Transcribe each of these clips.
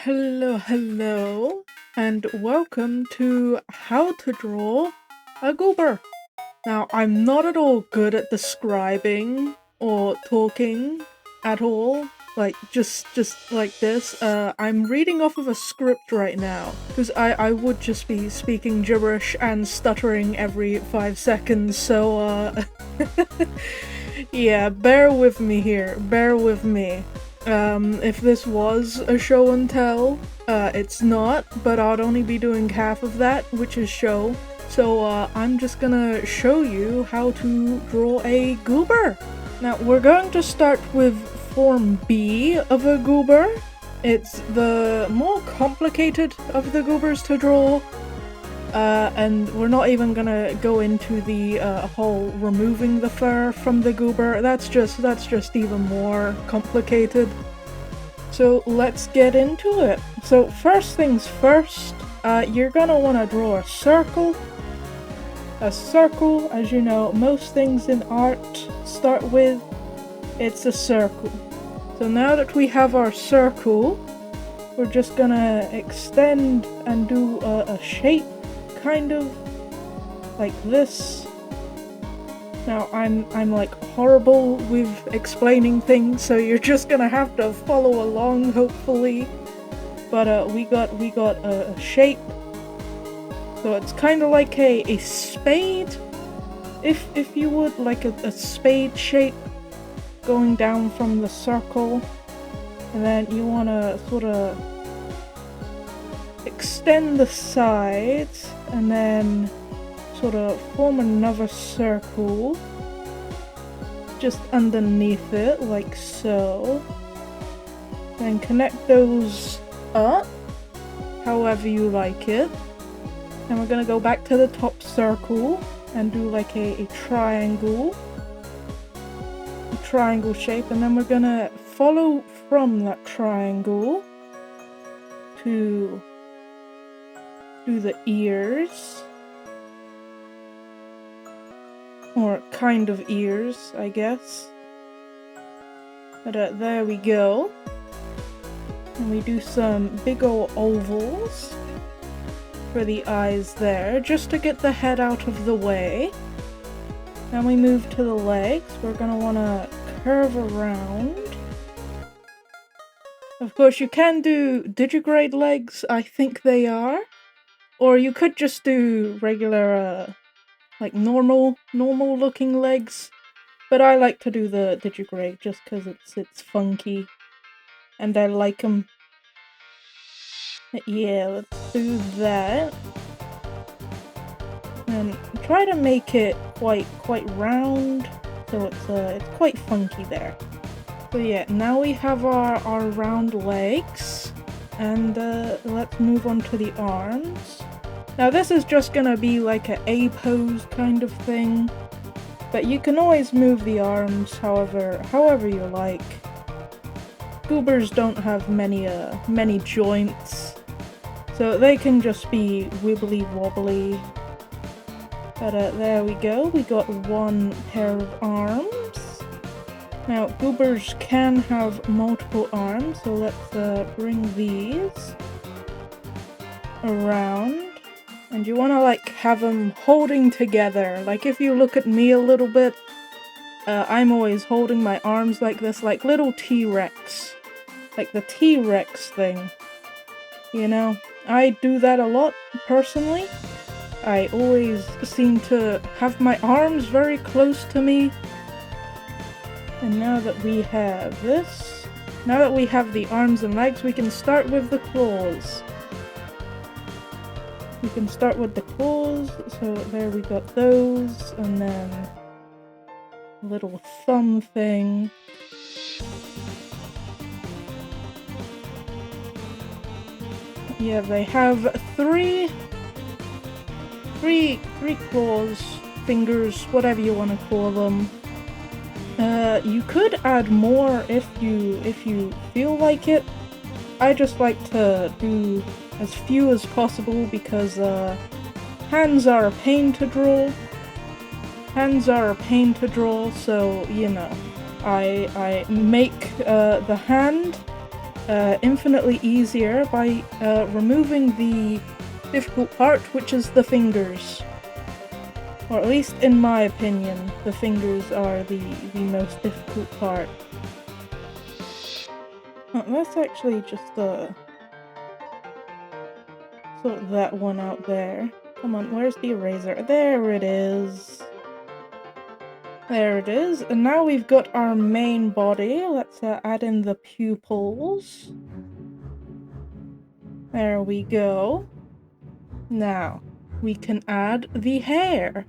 Hello, and welcome to How to Draw a Goober. Now, I'm not at all good at describing or talking at all, like just like this. I'm reading off of a script right now, because I would just be speaking gibberish and stuttering every 5 seconds, so yeah, bear with me here, bear with me. If this was a show and tell, it's not, but I'd only be doing half of that, which is show. So I'm just gonna show you how to draw a goober. Now we're going to start with form B of a goober. It's the more complicated of the goobers to draw. And we're not even gonna go into the whole removing the fur from the goober. That's just even more complicated. So let's get into it. So first things first, you're gonna want to draw a circle. A circle, as you know, most things in art start with, it's a circle. So now that we have our circle, we're just gonna extend and do a shape, kind of like this. Now I'm like horrible with explaining things, so you're just gonna have to follow along, hopefully. But we got a shape. So it's kind of like a spade, if you would, like a spade shape going down from the circle, and then you want to sort of extend the sides and then sort of form another circle just underneath it, like so. Then connect those up however you like it. And we're gonna go back to the top circle and do like a triangle shape, and then we're gonna follow from that triangle to do the ears, or kind of ears, I guess. But there we go. And we do some big ol' ovals for the eyes there, just to get the head out of the way. Then we move to the legs. We're gonna want to curve around. Of course, you can do digigrade legs, I think they are. Or you could just do regular, like normal looking legs. But I like to do the digigrade just because it's funky. And I like them. Yeah, let's do that. And try to make it quite round, so it's quite funky there. So yeah, now we have our round legs, and let's move on to the arms. Now this is just gonna be like an A pose kind of thing, but you can always move the arms however you like. Goobers don't have many joints, so they can just be wibbly wobbly. But there we go, we got one pair of arms. Now goobers can have multiple arms, so let's bring these around. And you want to like have them holding together. Like if you look at me a little bit, I'm always holding my arms like this, like little T-Rex. Like the T-Rex thing. You know, I do that a lot, personally. I always seem to have my arms very close to me. And now that we have this, now that we have the arms and legs, we can start with the claws. We can start with the claws, so there we got those, and then a little thumb thing. Yeah, they have three claws, fingers, whatever you want to call them. You could add more if you feel like it. I just like to do as few as possible because hands are a pain to draw. So you know, I make the hand infinitely easier by removing the difficult part, which is the fingers. Or at least in my opinion, the fingers are the most difficult part. Let's actually just sort that one out there. Come on, where's the eraser? There it is. There it is. And now we've got our main body. Let's add in the pupils. There we go. Now, we can add the hair.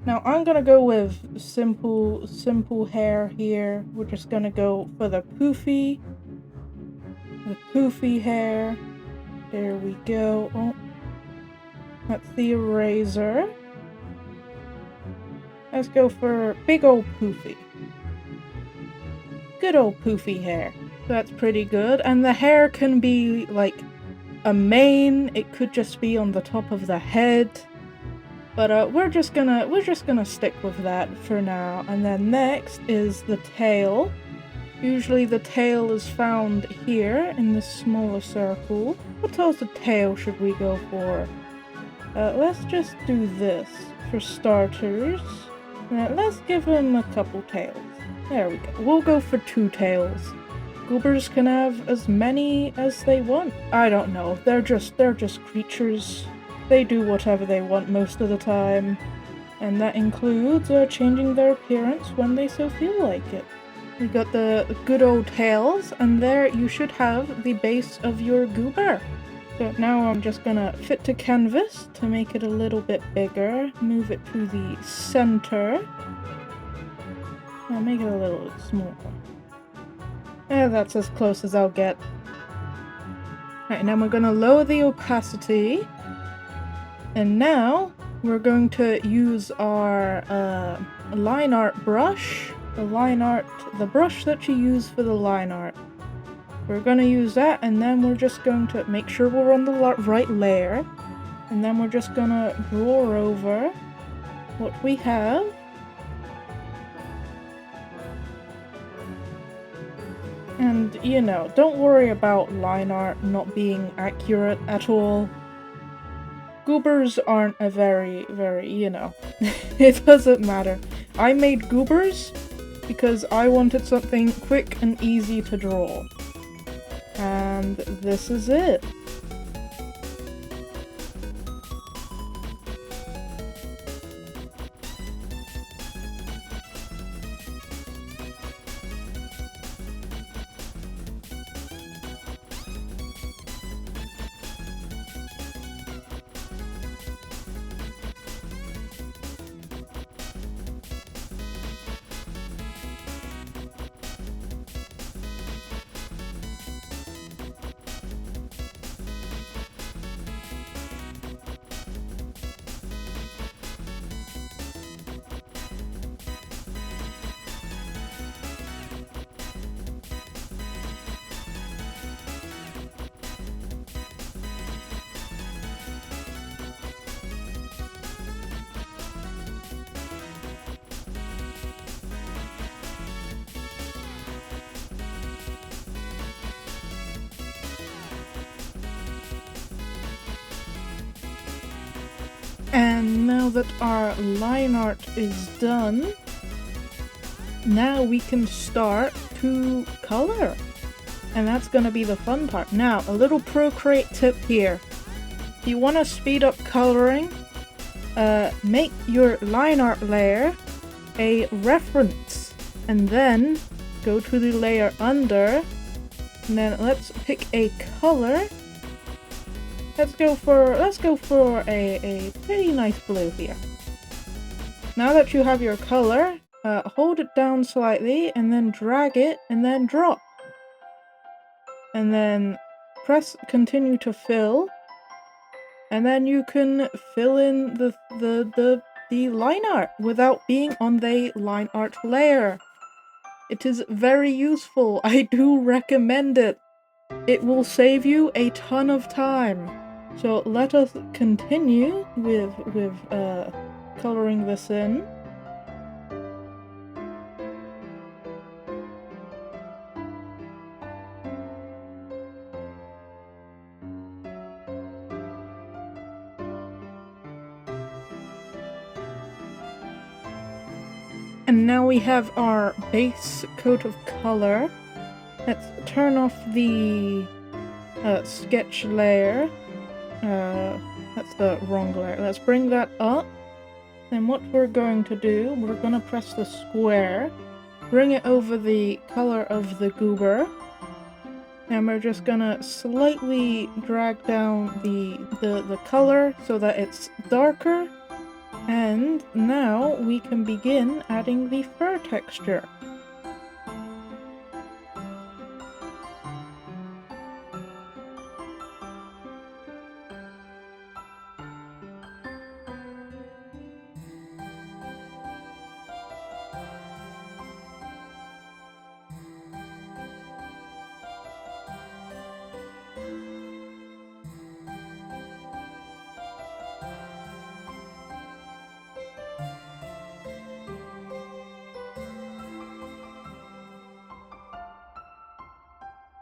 Now, I'm gonna go with simple hair here. We're just gonna go for the poofy hair. There we go. Oh, that's the eraser. Let's go for big old poofy. Good old poofy hair. That's pretty good. And the hair can be like a mane. It could just be on the top of the head. But we're just gonna stick with that for now. And then next is the tail. Usually the tail is found here in this smaller circle. What sort of tail should we go for? Let's just do this for starters. Let's give him a couple tails. There we go. We'll go for 2 tails. Goobers can have as many as they want. I don't know. They're just creatures. They do whatever they want most of the time. And that includes changing their appearance when they so feel like it. We got the good old tails, and there you should have the base of your goober. So now I'm just gonna fit to canvas to make it a little bit bigger. Move it to the center. I'll make it a little smaller. That's as close as I'll get. Right, now we're gonna lower the opacity. And now we're going to use our line art brush. The brush that you use for the line art. We're gonna use that, and then we're just going to make sure we're on the right layer. And then we're just gonna draw over what we have. And, you know, don't worry about line art not being accurate at all. Goobers aren't a very, you know, it doesn't matter. I made goobers because I wanted something quick and easy to draw. And this is it. And now that our line art is done, now we can start to color. And that's gonna be the fun part. Now, a little Procreate tip here. If you want to speed up coloring, make your line art layer a reference. And then go to the layer under, and then let's pick a color. Let's go for a pretty nice blue here. Now that you have your color, hold it down slightly and then drag it and then drop. And then press continue to fill. And then you can fill in the line art without being on the line art layer. It is very useful. I do recommend it. It will save you a ton of time. So let us continue with coloring this in. And now we have our base coat of color. Let's turn off the sketch layer. That's the wrong layer. Let's bring that up. Then what we're going to do, we're going to press the square, bring it over the color of the goober, and we're just going to slightly drag down the color so that it's darker. And now we can begin adding the fur texture.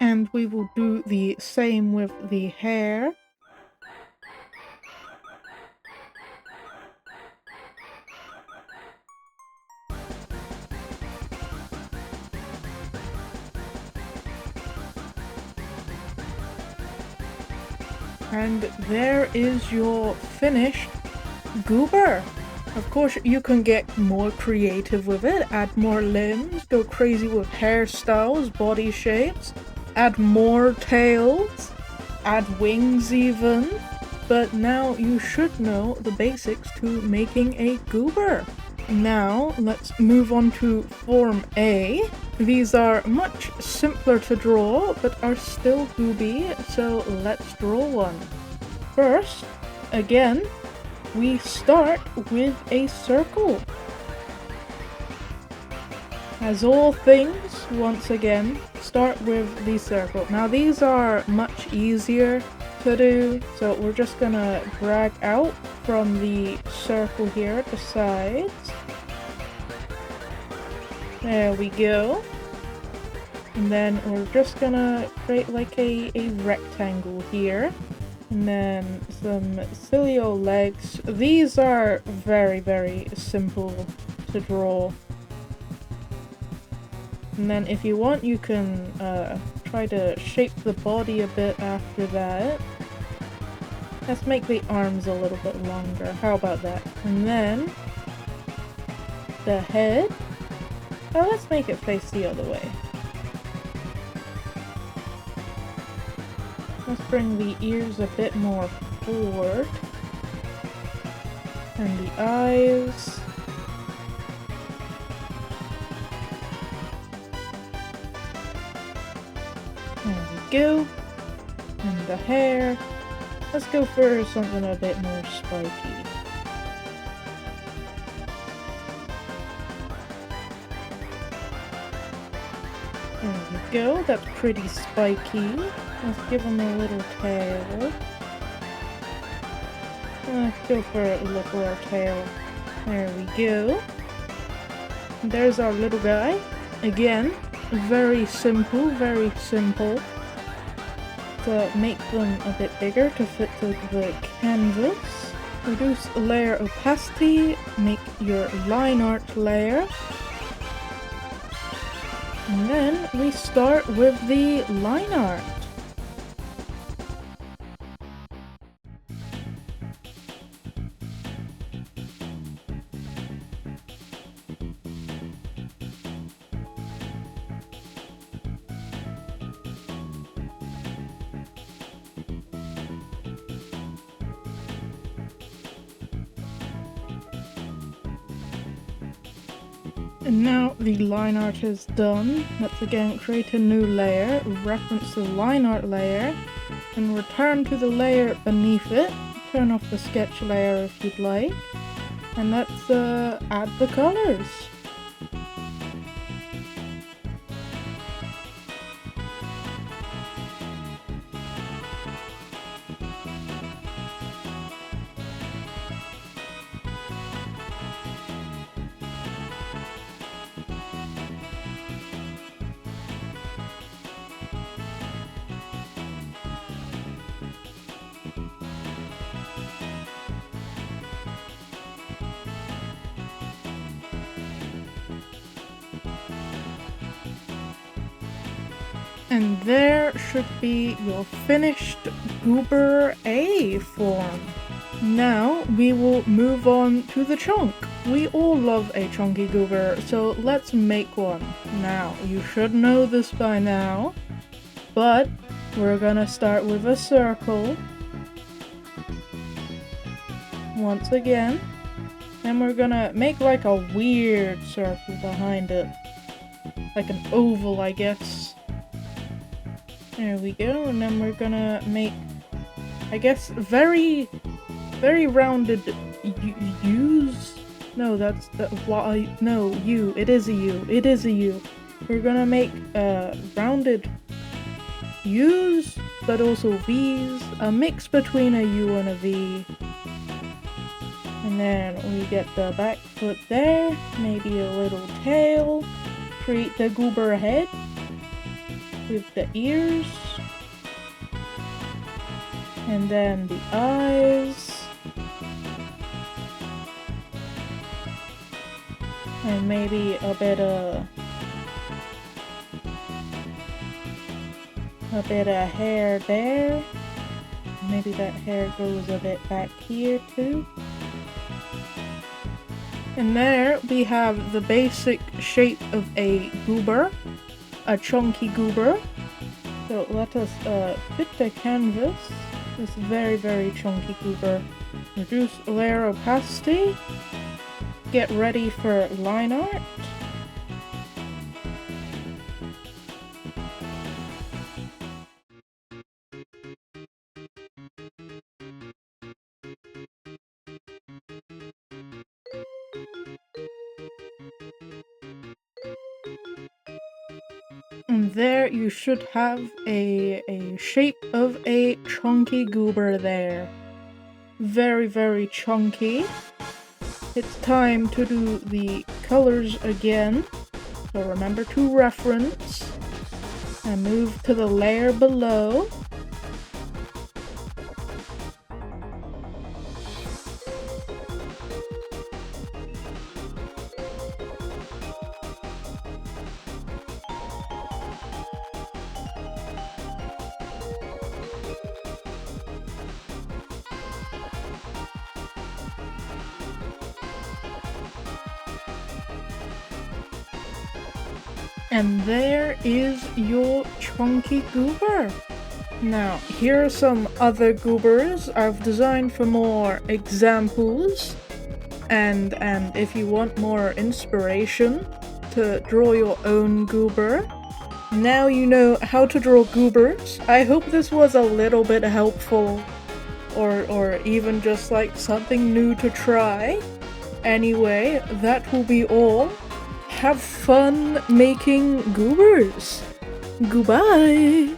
And we will do the same with the hair. And there is your finished goober. Of course, you can get more creative with it, add more limbs, go crazy with hairstyles, body shapes, add more tails, add wings even. But now you should know the basics to making a goober. Now let's move on to Form A. These are much simpler to draw, but are still gooby, so let's draw one. First, again, we start with a circle. As all things, once again, start with the circle. Now these are much easier to do, so we're just gonna drag out from the circle here at the sides. There we go. And then we're just gonna create like a rectangle here. And then some cilio legs. These are very, very simple to draw. And then if you want, you can try to shape the body a bit after that. Let's make the arms a little bit longer. How about that? And then the head. Oh, let's make it face the other way. Let's bring the ears a bit more forward. And the eyes. There we go. And the hair. Let's go for something a bit more spiky. There we go. That's pretty spiky. Let's give him a little tail. Let's go for a little tail. There we go. There's our little guy. Again, very simple, very simple. To make them a bit bigger to fit to the canvas. Reduce layer opacity, make your line art layer. And then we start with the line art. And now the line art is done. Let's again create a new layer, reference the line art layer, and return to the layer beneath it. Turn off the sketch layer if you'd like. And let's add the colors. And there should be your finished Goober A form. Now we will move on to the chunk. We all love a chunky goober, so let's make one. Now, you should know this by now, but we're gonna start with a circle. Once again. And we're gonna make like a weird circle behind it. Like an oval, I guess. There we go, and then we're gonna make, I guess, very rounded U's? No, that's the Y. No, U. It is a U. It is a U. We're gonna make rounded U's, but also V's. A mix between a U and a V. And then we get the back foot there. Maybe a little tail. Create the goober head with the ears. And then the eyes. And maybe a bit of hair there. Maybe that hair goes a bit back here too. And there we have the basic shape of a goober, a chunky goober. So let us fit the canvas, this very chunky goober. Reduce layer opacity. Get ready for line art. And there you should have a shape of a chunky goober there. Very chunky. It's time to do the colors again. So remember to reference. And move to the layer below. And there is your chunky goober. Now, here are some other goobers I've designed for more examples. And if you want more inspiration to draw your own goober, now you know how to draw goobers. I hope this was a little bit helpful, or even just like something new to try. Anyway, that will be all. Have fun making goobers. Goodbye!